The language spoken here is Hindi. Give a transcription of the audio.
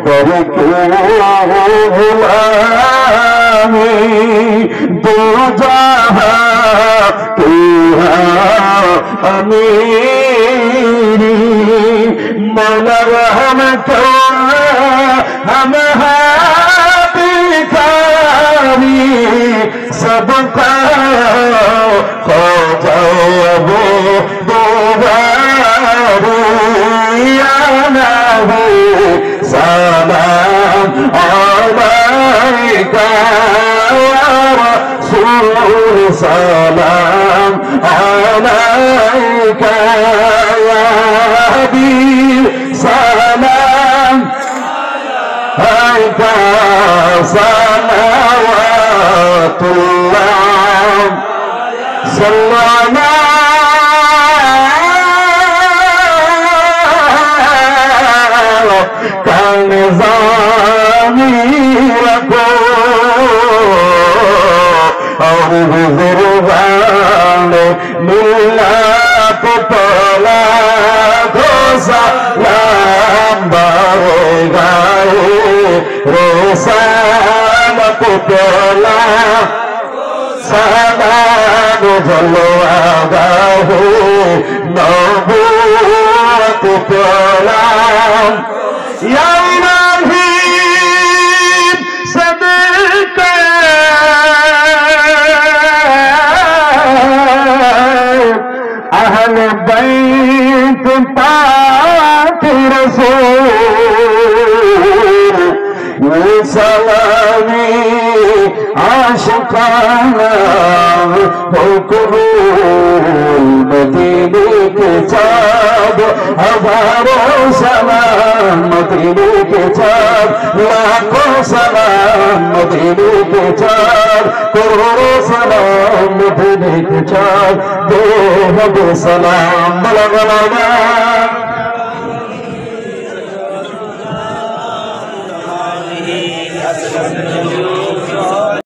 करके गुलामी दो जहां की अमीरी मौला रहम को हम भिखारी सबका खो जाए वो सलाम अलैका या रसूल सलाम अलैका या हबीब सलाम अलैका सलावतुल्लाह सल्लल्लाहु निज़ामी रखो और बुजुर्गान मिल्लत पला सलाम बारेगाए रिसालत पला सलाम जलवागाहे नबूवत पला या इलाही सदका अहल बैत पाक रसूल ये सलामी आशिकाना हो कबूल मदीने के चाँद हजारों सलाम मदीने के चाँद लाखों सलाम मदीने के चाँद करोड़ों सलाम मदीने के चाँद दो सलाम बला